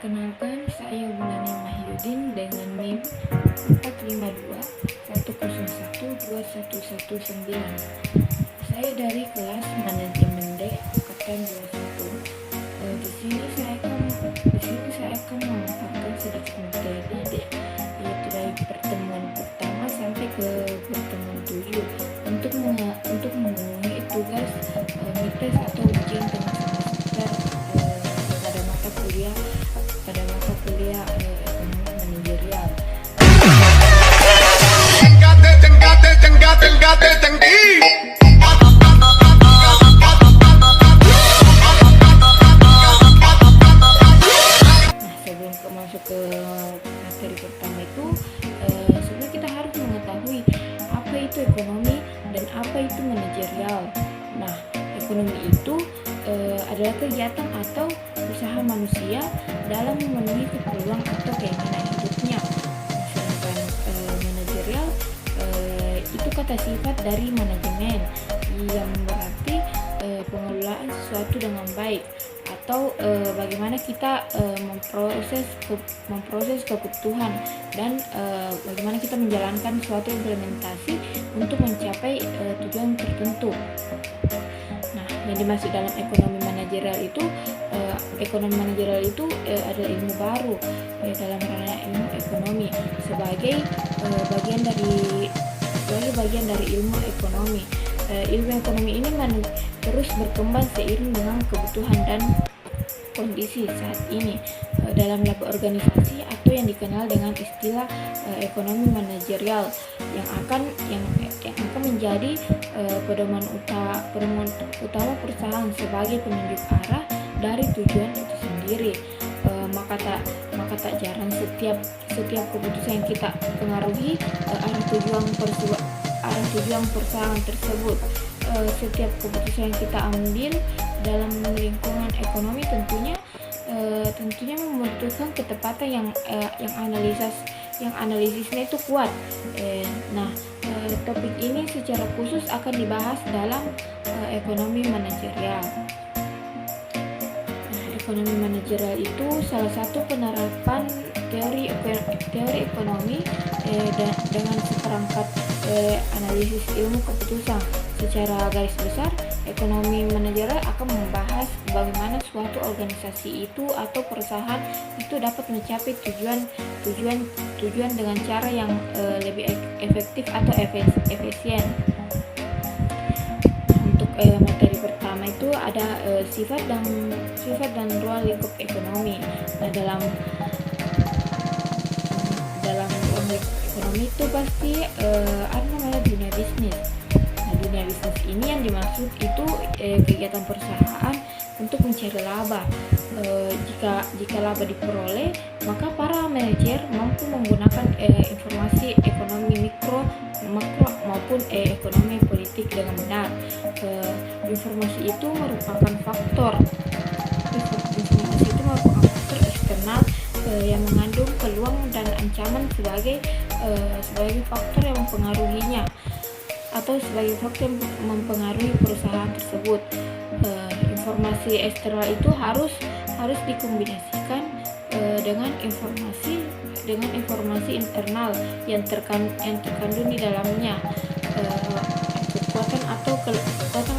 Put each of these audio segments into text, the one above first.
Perkenalkan, saya Gunani Mahyudin dengan NIM 45210121119. Saya dari kelas Manajemen D angkatan 21. Di sini saya akan memaparkan sedikit materi yaitu dari pertemuan pertama sampai ke pertemuan 7 untuk memenuhi tugas midtest atau ujian tengah semester pada mata kuliah ekonomi manajerial. Sebelum masuk ke materi pertama itu, sebenarnya kita harus mengetahui apa itu ekonomi dan apa itu manajerial. Nah, ekonomi itu adalah kegiatan atau usaha manusia dalam memenuhi keperluan atau keinginan hidupnya. Sedangkan manajerial itu kata sifat dari manajemen yang berarti pengelolaan sesuatu dengan baik atau bagaimana kita memproses kebutuhan dan bagaimana kita menjalankan suatu implementasi untuk mencapai tujuan tertentu. Nah, yang dimaksud dalam ekonomi manajerial itu adalah ilmu baru dalam ranah ilmu ekonomi sebagai bagian dari ilmu ekonomi. Ilmu ekonomi ini terus berkembang seiring dengan kebutuhan dan kondisi saat ini dalam laba organisasi atau yang dikenal dengan istilah ekonomi manajerial yang akan menjadi pedoman utama perusahaan sebagai penunjuk arah dari tujuan itu sendiri. Maka tak jarang setiap keputusan yang kita pengaruhi arah tujuan perusahaan tersebut. Setiap keputusan yang kita ambil dalam lingkungan ekonomi tentunya membutuhkan ketepatan yang analisisnya itu kuat. Topik ini secara khusus akan dibahas dalam ekonomi manajerial. Ekonomi manajerial itu salah satu penerapan teori ekonomi dengan seperangkat analisis ilmu keputusan. Secara garis besar, ekonomi manajerial akan membahas bagaimana suatu organisasi itu atau perusahaan itu dapat mencapai tujuan dengan cara yang lebih efektif atau efisien. Untuk materi pertama itu ada sifat dan ruang lingkup ekonomi. Nah, dalam ruang lingkup ekonomi itu pasti ada namanya dunia bisnis. Nah, dunia bisnis ini yang dimaksud itu kegiatan perusahaan untuk mencari laba. Jika laba diperoleh, maka para manajer mampu menggunakan informasi ekonomi makro maupun ekonomi politik dengan benar. Informasi itu merupakan faktor eksternal yang mengandung peluang dan ancaman sebagai faktor yang mempengaruhinya atau sebagai faktor yang mempengaruhi perusahaan tersebut. Informasi eksternal itu harus dikombinasikan dengan informasi internal yang terkandung di dalamnya. Kekuatan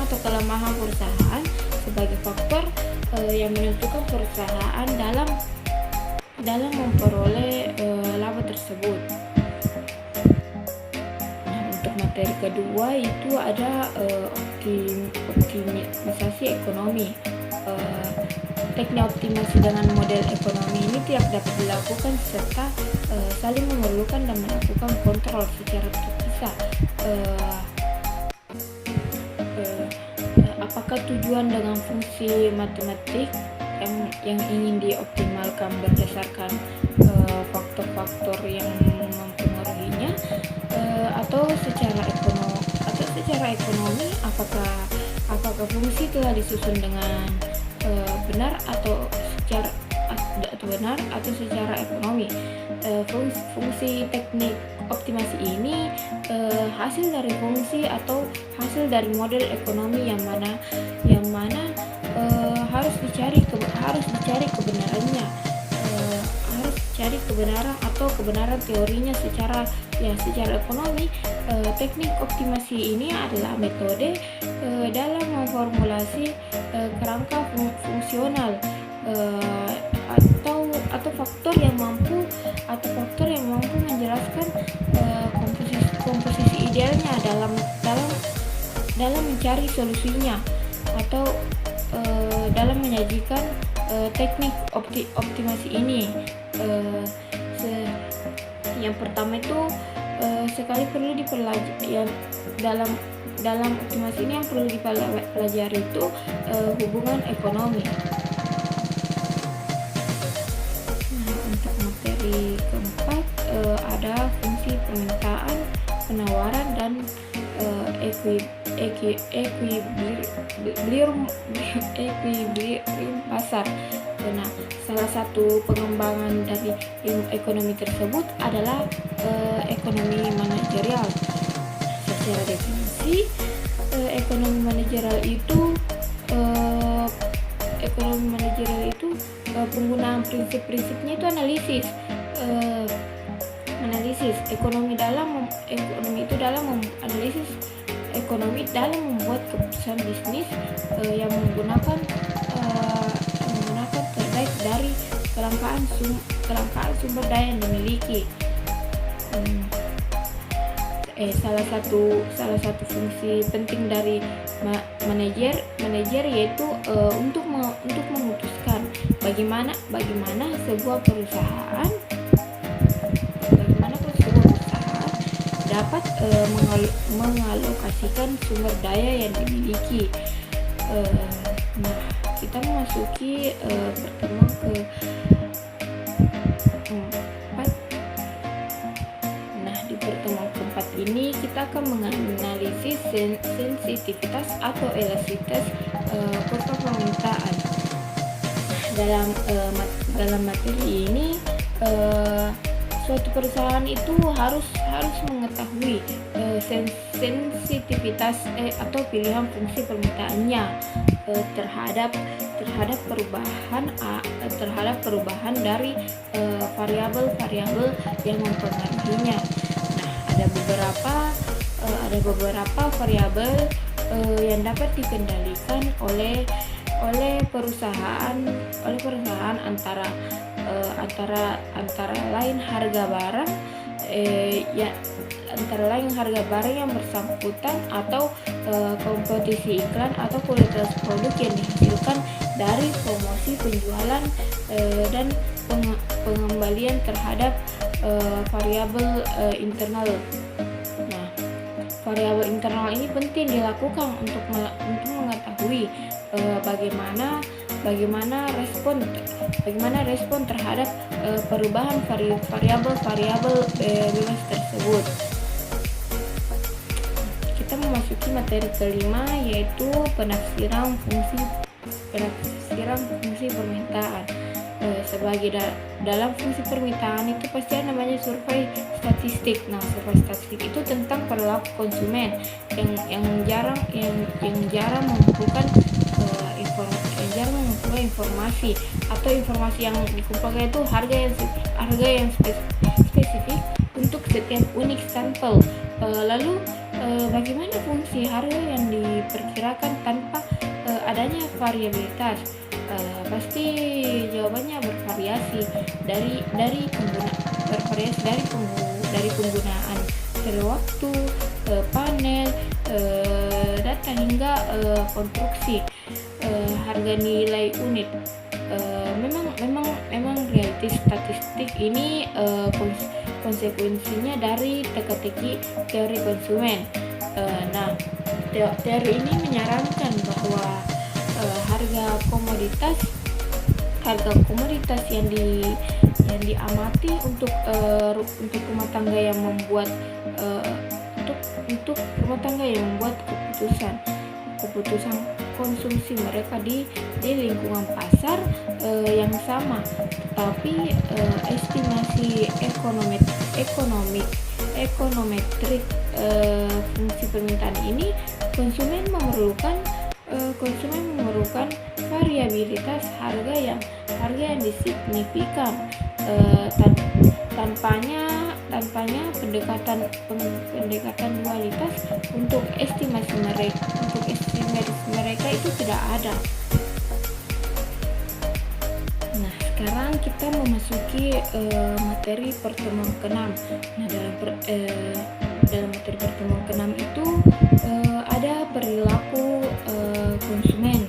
atau kelemahan perusahaan sebagai faktor yang menentukan perusahaan dalam memperoleh laba tersebut. Nah, untuk materi kedua itu ada optimisasi ekonomi. Teknik optimasi dengan model ekonomi ini tidak dapat dilakukan serta saling memerlukan dan melakukan kontrol secara terpisah. Apakah tujuan dengan fungsi matematik yang ingin dioptimalkan berdasarkan faktor-faktor yang mempengaruhinya atau secara ekonomi apakah fungsi telah disusun dengan benar atau secara ekonomi. Fungsi teknik optimasi ini hasil dari fungsi atau hasil dari model ekonomi yang mana harus dicari kebenarannya. kebenaran teorinya secara ekonomi. Teknik optimasi ini adalah metode dalam memformulasi kerangka fungsional atau faktor yang mampu menjelaskan komposisi idealnya dalam mencari solusinya, atau dalam menyajikan teknik optimasi ini. Yang pertama itu sekali perlu dipelajari dalam optimasi ini, yang perlu dipelajari itu hubungan ekonomi. Nah, untuk materi keempat ada fungsi permintaan, penawaran, dan equilibrium pasar. Nah, salah satu pengembangan dari ilmu ekonomi tersebut adalah ekonomi manajerial. Secara definisi, ekonomi manajerial itu penggunaan prinsip-prinsipnya itu analisis. Ekonomi itu dalam analisis ekonomi dalam membuat keputusan bisnis yang menggunakan terbaik dari kelangkaan sumber daya yang dimiliki. Salah satu fungsi penting dari manajer yaitu untuk memutuskan bagaimana sebuah perusahaan dapat mengalokasikan sumber daya yang dimiliki. Nah, kita memasuki pertemuan keempat. Nah, di pertemuan keempat ini kita akan menganalisis sensitivitas atau elastisitas kurva permintaan. Dalam materi ini suatu perusahaan itu harus mengetahui sensitivitas atau pilihan fungsi permintaannya terhadap perubahan dari variabel-variabel yang mempengaruhinya. Nah, ada beberapa variabel yang dapat dikendalikan oleh perusahaan antara lain harga barang yang bersangkutan, atau kompetisi iklan, atau kualitas produk yang dihasilkan dari promosi, penjualan, dan pengembalian terhadap variabel internal. Nah, variabel internal ini penting dilakukan untuk mengetahui bagaimana respon terhadap perubahan variabel bebas tersebut. Kita memasuki materi kelima, yaitu penafsiran fungsi permintaan. Dalam fungsi permintaan itu pasti ada namanya survei statistik. Nah, survei statistik itu tentang perilaku konsumen yang jarang mengumpulkan informasi, atau informasi yang dikumpulkan itu harga yang spesifik untuk setiap unit sampel. Lalu bagaimana fungsi harga yang diperkirakan tanpa adanya variabilitas? Pasti jawabannya bervariasi dari penggunaan periode waktu, panel, data, hingga konstruksi harga nilai unit. Memang realitas statistik ini konsekuensinya dari teka-teki teori konsumen. Nah, teori ini menyarankan bahwa harga komoditas yang diamati untuk rumah tangga yang membuat keputusan konsumsi mereka di lingkungan pasar yang sama, tetapi estimasi ekonometrik fungsi permintaan ini konsumen memerlukan variabilitas harga yang signifikan. tanpanya pendekatan dualitas untuk estimasi mereka itu tidak ada. Nah, sekarang kita memasuki materi pertemuan ke-6. Nah, dalam materi pertemuan ke-6 itu ada perilaku konsumen.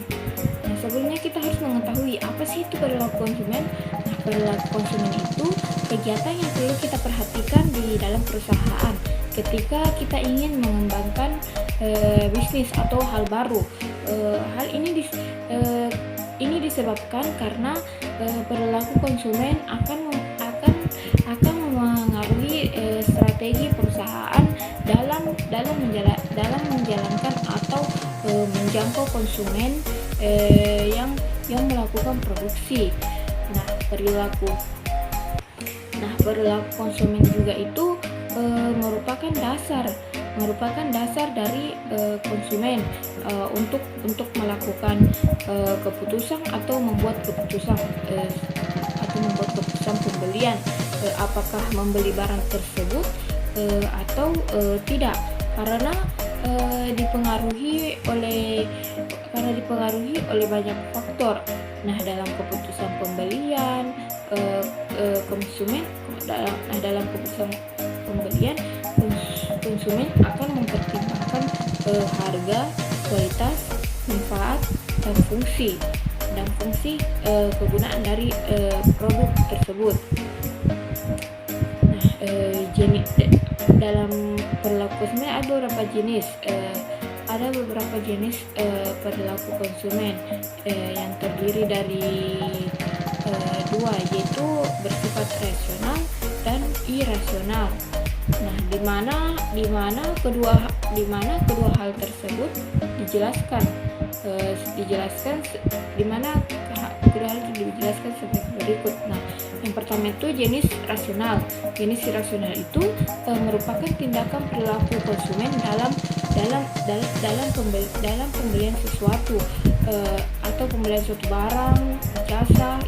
Nah, sebelumnya kita harus mengetahui apa sih itu perilaku konsumen. Nah, perilaku konsumen itu kegiatan yang perlu kita perhatikan di dalam perusahaan ketika kita ingin mengembangkan bisnis atau hal baru. Hal ini disebabkan karena perilaku konsumen akan mengaruhi strategi perusahaan dalam menjalankan atau menjangkau konsumen yang melakukan produksi. Nah, perilaku konsumen juga itu merupakan dasar dari konsumen untuk melakukan keputusan atau membuat keputusan pembelian, apakah membeli barang tersebut atau tidak, karena dipengaruhi oleh banyak faktor. Nah, dalam keputusan pembelian dalam keputusan pembelian konsumen akan mempertimbangkan harga, kualitas, manfaat, dan fungsi kegunaan dari produk tersebut. Nah, dalam perilaku konsumen ada beberapa jenis perilaku konsumen yang terdiri dari dua, yaitu bersifat rasional dan irasional. Nah, di mana kedua hal tersebut dijelaskan sebagai berikut. Nah, yang pertama itu jenis rasional. Jenis irasional itu merupakan tindakan perilaku konsumen dalam pembelian sesuatu atau pembelian suatu barang, jasa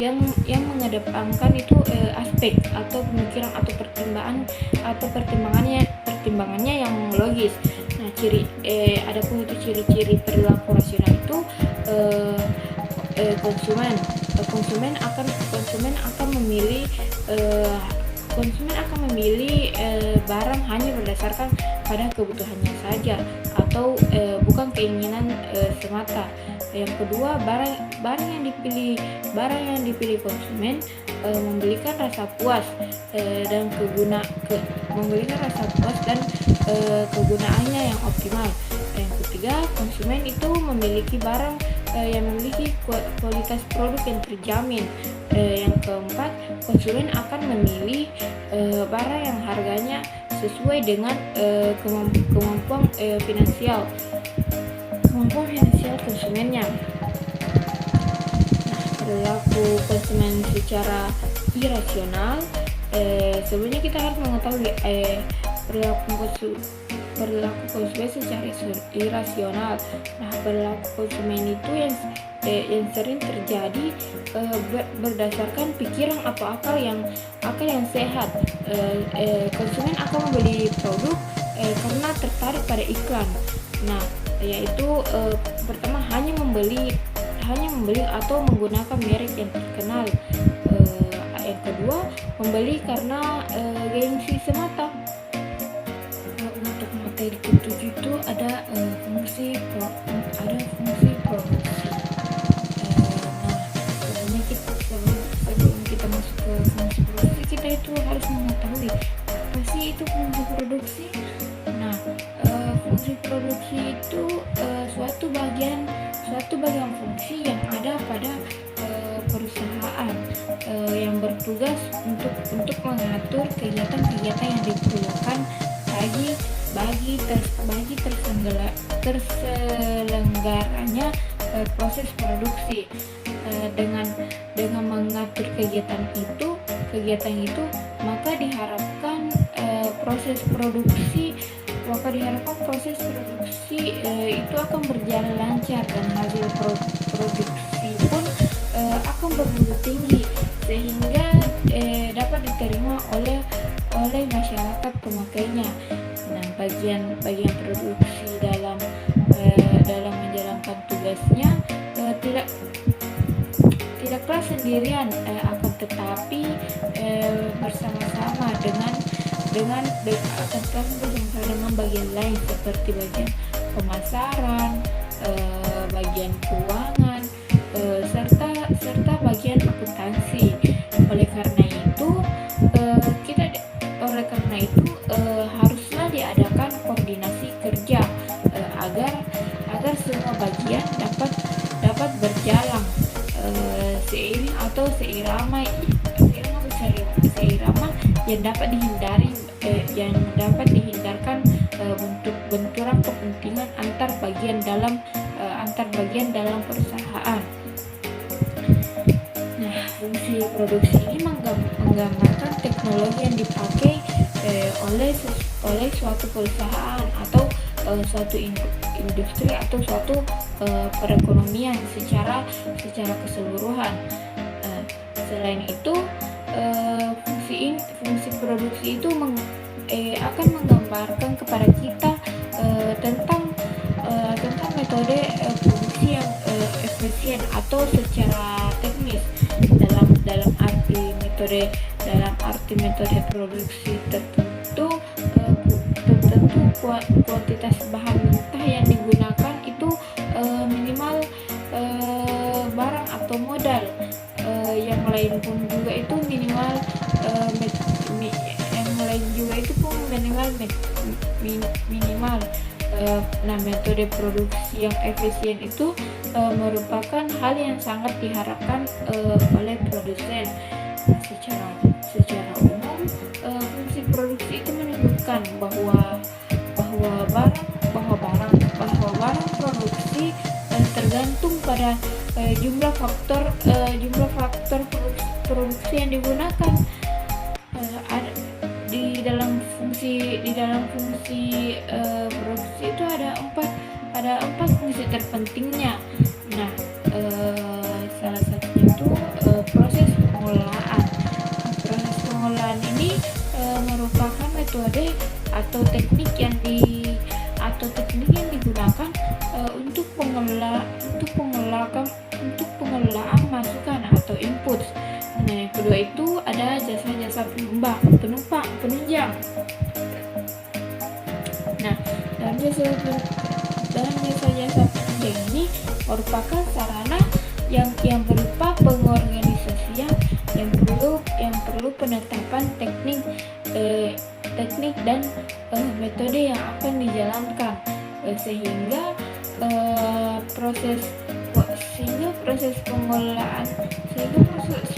yang mengedepankan itu aspek atau pemikiran atau pertimbangannya yang logis. Nah, adapun itu ciri-ciri perilaku rasional itu konsumen akan memilih barang hanya berdasarkan pada kebutuhannya saja atau bukan keinginan semata. Yang kedua, barang yang dipilih konsumen memberikan rasa puas dan kegunaannya yang optimal. Yang ketiga, konsumen itu memiliki barang yang memiliki kualitas produk yang terjamin. Yang keempat, konsumen akan memilih barang yang harganya sesuai dengan kemampuan finansial konsumennya. Nah, perilaku konsumen secara irasional, sebelumnya kita harus mengetahui perilaku konsumen secara irasional. Nah, perilaku konsumen itu yang sering terjadi berdasarkan pikiran atau akal yang sehat. Konsumen akan membeli produk karena tertarik pada iklan. Nah, yaitu pertama hanya membeli atau menggunakan merek yang terkenal. Yang kedua, membeli karena gengsi semata. Untuk materi ke-7 itu ada fungsi produksi. Sebelum kita masuk ke fungsi produksi, kita itu harus mengetahui apa sih itu fungsi produksi. Nah, fungsi produksi itu suatu bagian fungsi yang ada pada perusahaan yang bertugas untuk mengatur kegiatan-kegiatan yang diperlukan bagi terselenggaranya proses produksi. Dengan mengatur kegiatan itu maka diharapkan proses produksi itu akan berjalan lancar dan hasil produksi pun akan bermutu tinggi, sehingga masyarakat pemakainya. Nah, bagian produksi dalam menjalankan tugasnya tidaklah sendirian, akan tetapi bersama-sama dengan bagian lain seperti bagian pemasaran, bagian keuangan, serta bagian akuntansi. Oleh karena itu haruslah diadakan koordinasi kerja agar semua bagian dapat berjalan seirama yang dapat dihindarkan benturan kepentingan antar bagian dalam perusahaan. Nah, fungsi produksi ini menggambarkan teknologi yang dipakai oleh suatu perusahaan atau suatu industri atau suatu perekonomian secara keseluruhan. Selain itu, fungsi produksi itu akan menggambarkan kepada kita tentang metode produksi yang efisien atau secara teknis dalam arti metode produksi tertentu kuantitas bahan mentah yang digunakan itu minimal barang atau modal. Yang lain pun juga itu minimal Nah, metode produksi yang efisien itu merupakan hal yang sangat diharapkan oleh produsen. Secara umum, fungsi produksi itu menunjukkan bahwa barang produksi tergantung pada jumlah faktor produksi yang digunakan. Di dalam fungsi produksi itu ada empat fungsi terpentingnya. Nah, salah satunya itu proses pengolahan. Proses pengolahan ini merupakan metode atau teknik yang digunakan untuk pengelolaan masukan atau input. Nah, yang kedua itu ada jasa-jasa penunjang. Nah, dalam jasa-jasa penunjang ini merupakan sarana yang berupa pengorganisasian yang perlu penetapan teknik dan metode yang akan dijalankan sehingga proses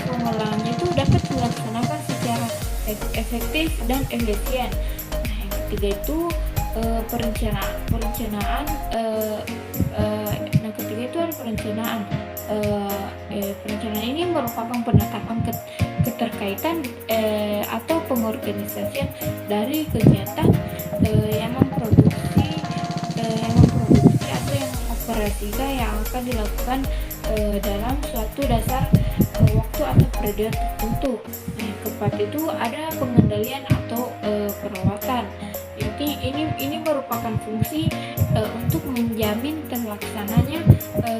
pengolahannya itu dapat dilaksanakan secara efektif dan efisien. Nah, yang ketiga itu perencanaan. Perencanaan ini merupakan penetapan keterkaitan atau pengorganisasian dari kegiatan yang memproduksi atau yang mengoperasikan yang akan dilakukan dalam suatu dasar waktu atau periode tertentu. Nah, yang keempat itu ada pengendalian atau perawatan. Ini merupakan fungsi untuk menjamin terlaksananya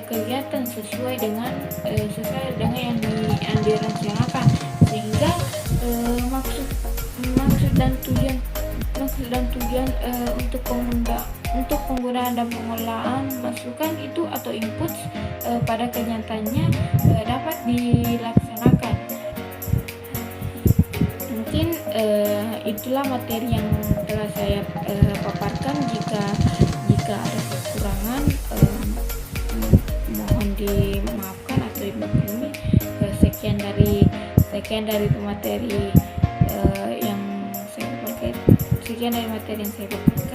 kegiatan sesuai dengan yang direncanakan, sehingga maksud dan tujuan untuk penggunaan dan pengolahan masukan itu atau input pada kenyataannya dapat dilaksanakan. Mungkin itulah materi yang telah saya paparkan. Jika ada kekurangan mohon dimaafkan atau dimaklumi. Sekian dari materi yang saya paparkan.